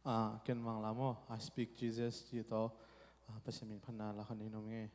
Ken Wang Lamo, I speak Jesus, Jito, Pasian Pana, Lahaninome.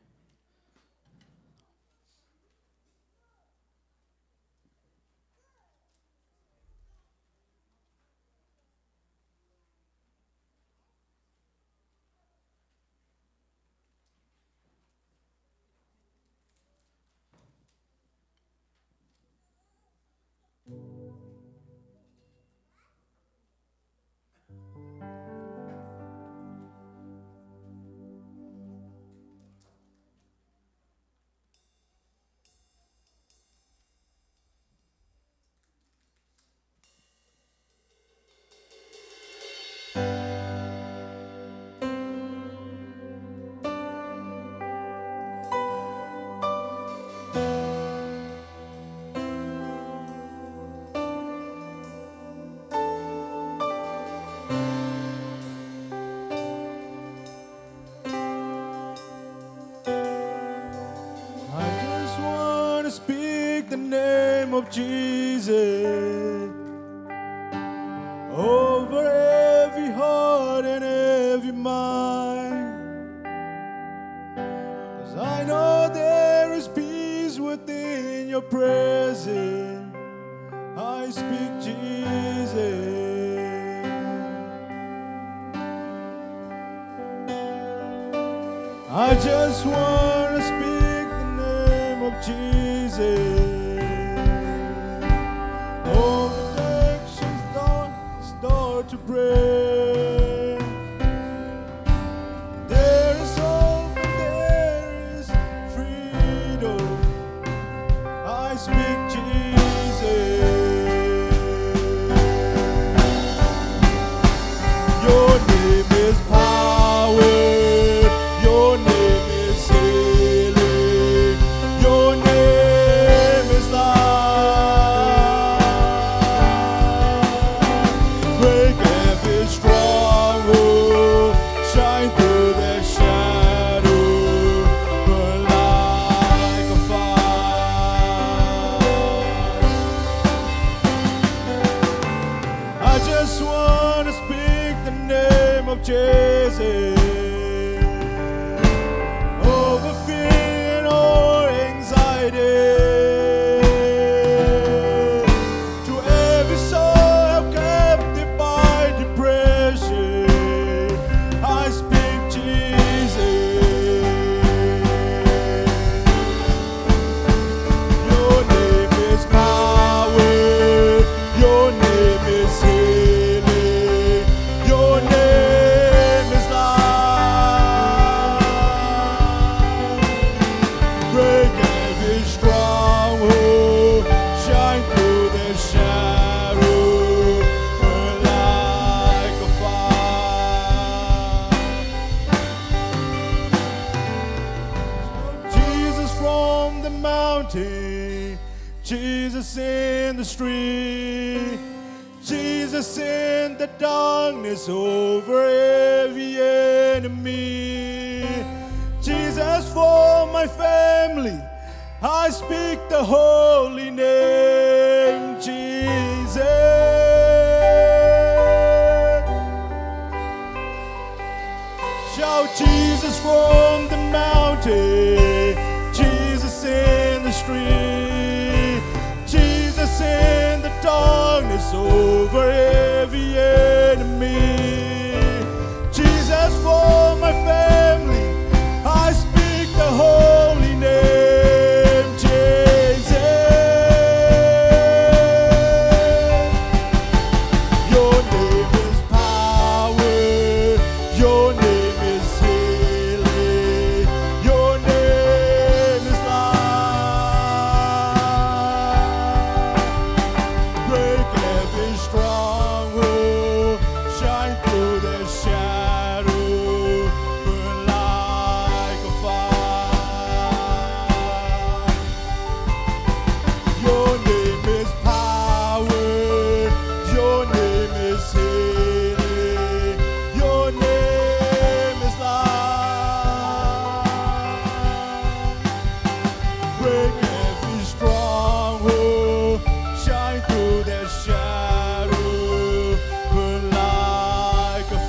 The name of Jesus over every heart and every mind, 'cause I know there is peace within your presence. I speak Jesus. I just want to speak the name of Jesus. To pray. There is hope and there is freedom. I speak Jesus. Your name is power. Your name is healing. Your name is life. Break every stronghold, shine through the shadow, burn like a fire. I just want to speak the name of Jesus over fear or anxiety. To every soul held captive by depression, I speak Jesus. Your name is power. Your name is healing. Your name is life. Break every stronghold, shine through the shadow, burn like a fire. Jesus from the mountain, Jesus in the street, Jesus in the darkness over every enemy. Jesus for my family, I speak the holy name, Jesus. Shout Jesus from the mountain, Jesus in the street, Jesus in the darkness over every enemy. Jesus for my family, I speak the holy name, Jesus. Your name is power. Your name is healing. Your name is life. Break every stronghold, shine through the shadow, burn like a fire. Your name is power. Your name is healing. Your name is life. Break every stronghold, shine through the shadow, burn like a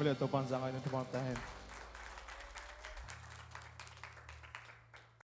bila Topan zang ay Topan tahin.